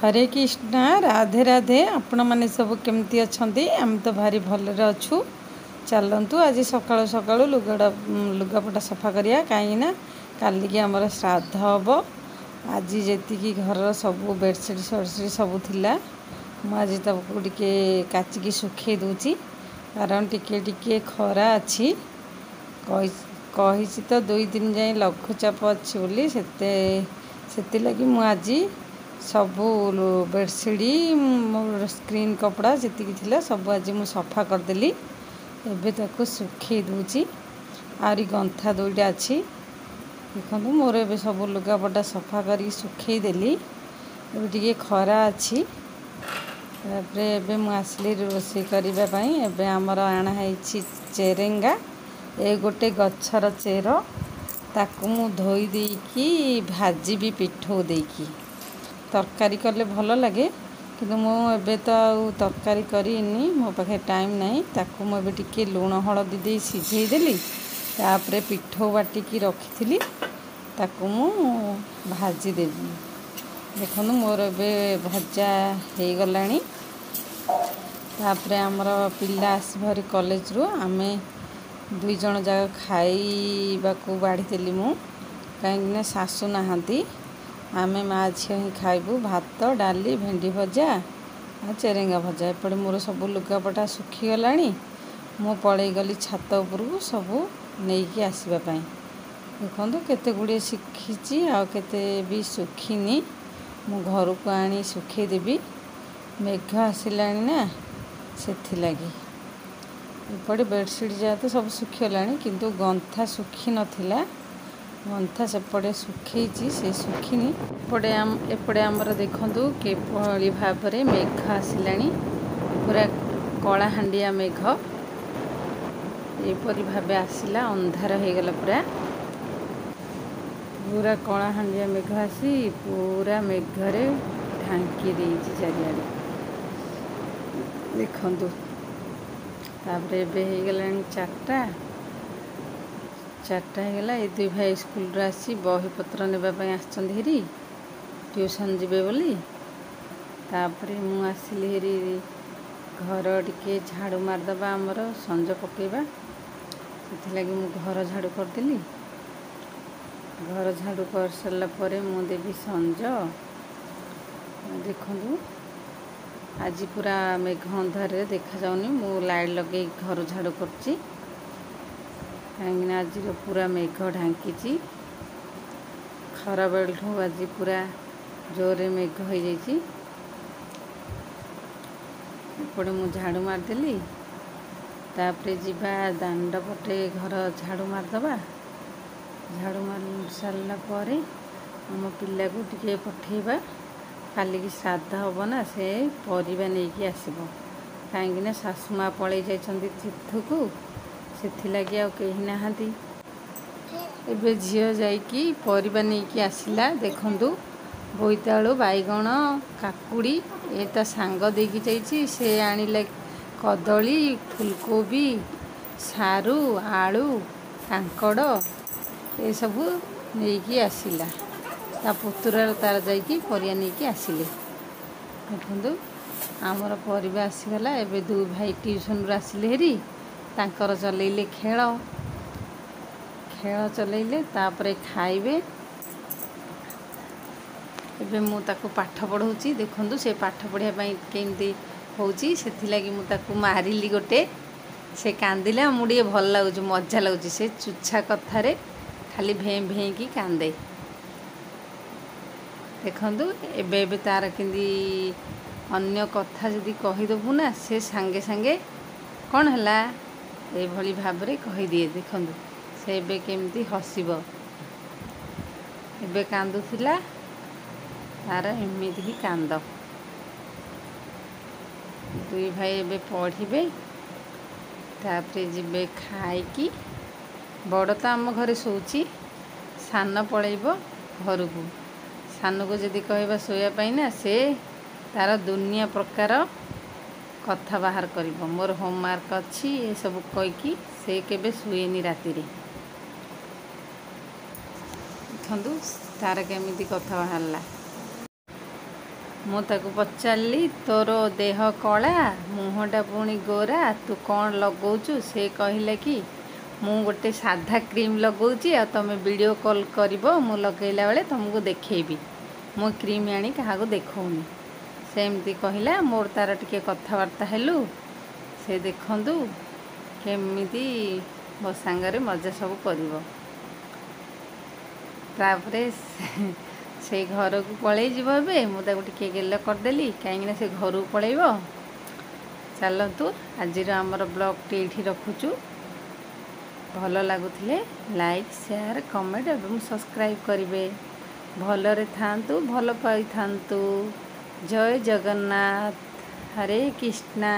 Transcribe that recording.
हरे कृष्णा राधे राधे आपण मैंने सब केमती अच्छा आम तो भारी भलरे अच्छु चलतु आज सकाळु सकाळु लुगापटा सफा करिया कहीं काली की आमर श्राद्ध हम आज जी घर सब बेडसीट सडसीट सब थिला मुझे टे काचिकी सुखे दूची कारण टिके टिके खरा अच्छी कही तो 2-3 जाए लघुचाप अच्छी बोली से लगी मुझे सबू बेडसीट स्क्रीन कपड़ा जी थी सब आज मुझे सफा करदेली एबे ताको सुखे दूची आरी गंथा 2टा अच्छी देखो मोर ए सब लुगापटा सफा कर सुखे देली एबे टिके खरा अच्छी तापर मुझे रोषे करने एबे आमर आणाई चेरेंगा ए गोटे गछर चेर ताकू मु धोई देकी भाजी भी पिठो देकी तरकारी कले भल लगे किंतु मुझे तो तरकारी करनी मो पाखे टाइम नहीं ताकू मुझे टिके लुण हलदी दे सिझे देली तापरे पिठो बाटिकी रखी ताकू मु भाजी देवी देखो मोर ए भजा हो गलानी तापरे आमर पिला आसभरी कॉलेज रू आमे 2 जन जाक खाइबा को बाढ़ी देली मु कहीं सासू नहांती आमे माँ झील ही खाइबू भात डाली भेंडी भजा आ चेरेंगा भजा एपटे मोर सब लुगापटा सुखीगला मु पलई गली छात उपरକୁ सबू नहीं आसवाई देखो केते गुड़े सुखी आते भी सुखीनी मु घर को आनी सुखे देवी मेघ आसला ना से एपटे बेडसीट जहाँ तो सब सुखीगला किंतु गंथा सुखी नथिला गंथा सेपटे सुखी से सुखीनी एपटे आमर देखु किभली भाव में मेघ आसला पूरा कलाहांडिया मेघ एपरी भाव आसला अंधार हो गला पूरा पूरा कलाहांडिया मेघ आसी पूरा मेघरे ढांकी देती चारिआडे देखु तापर एबे हो गला 4टा होगा ये 2 भाई स्कूल आसी बही पत्र नापी आसरी ट्यूशन जीवे बोली तापर मु आसिली हेरी घर टिके झाड़ू मारदबा आमर संज पकेबा से मु घर झाड़ू करदेली घर झाड़ू कर सारा पर मु देवी संज देखु आज पूरा मेघ अंधार देखा जाऊनी मु लाइट लगे घर झाड़ू करची कहीं आज पूरा मेघ ढांकी खरा बेलू आज पूरा जोरे मेघ हो जाइए एपटे मु झाड़ू मारदेली तापरे जीवा दांड पटे घर झाड़ू मारदबा झाड़ू मार सारा पर आम पिला को टिके पठेबा काली की श्राद्ध हम ना से परिबा नहीं आसब कहीं सासुमा पलि जाइछन्ती तीर्थ को से कहीं नहांती एबे झील जाइकी परिबा नहीं आसला देखंतु बोईतालु बैगण काकुड़ी ए तो सांग देकी जाइए से आनिले कदली फुलकोबी सारू आलू कांकड़ ये सब नहीं आसला ता पुतुरा तार जाइकी परिया नहीं आसिले देखु आमर परिबा आसीगला एबे 2 भाई ट्यूशन रू आसिले हेरी तांकर चलेइले खेल चलेइले तापरे खाइबे एबे मु ताकू पाठ पढ़ाऊँगी देखु से पाठ पढ़िया केमती होउची सेथिलागी मु ताकू मारिली गोटे से कांदिला मुझे भल लगुच मजा लगुच से चुच्छा कथारे खाली भें भें की कांदे देखु एबे तार किंदी अन्य कथा जदि कहीदेबू ना से सांगे सांगे कौन है ये भली भाव में कहीदिए देखु से एबे केमती हसब एबे कांदुथिला तार एमती ही कांद 2 भाई एबे पढ़िबे तापरे जिबे खाइकी बड़ तो आम घरे सोची सान पलैब घर को सान को जदि कहबा सोयापाई ना से तार दुनिया प्रकार कथा बाहर करिबो मोर होमवर्क अच्छी ये सब कहीकि से केबे शुएनी राति देखु तार केमिति कथा बाहरला ମୁଁ ତାକୁ ପଚାରିଲି ତୋର ଦେହ କଳା ମୁହଁଟା ପୁଣି ଗୋରା ତୁ କ'ଣ ଲଗାଉଛୁ? ସେ କହିଲା କି ମୁଁ ଗୋଟେ ସାଧା କ୍ରିମ୍ ଲଗାଉଛି ଆଉ ତୁମେ ଭିଡ଼ିଓ କଲ୍ କରିବ ମୁଁ ଲଗାଇଲା ବେଳେ ତୁମକୁ ଦେଖେଇବି। ମୁଁ କ୍ରିମ୍ ଆଣି କାହାକୁ ଦେଖାଉନି। ସେମିତି କହିଲା। ମୋର ତାର ଟିକେ କଥାବାର୍ତ୍ତା ହେଲୁ। ସେ ଦେଖନ୍ତୁ କେମିତି ମୋ ସାଙ୍ଗରେ ମଜା ସବୁ କରିବ। ତାପରେ ସେ ଘରକୁ ପଳେଇ ଯିବ। ଏବେ ମୁଁ ତାକୁ ଟିକେ ଗେଲ କରିଦେଲି କାହିଁକିନା ସେ ଘରକୁ ପଳେଇବ। ଚାଲନ୍ତୁ ଆଜିର ଆମର ବ୍ଲଗ୍ଟି ଏଇଠି ରଖୁଛୁ। ଭଲ ଲାଗୁଥିଲେ ଲାଇକ୍ ସେୟାର କମେଣ୍ଟ ଏବଂ ସବସ୍କ୍ରାଇବ୍ କରିବେ। ଭଲରେ ଥାଆନ୍ତୁ, ଭଲ ପାଇଥାନ୍ତୁ। ଜୟ ଜଗନ୍ନାଥ। ହରେ କୃଷ୍ଣା।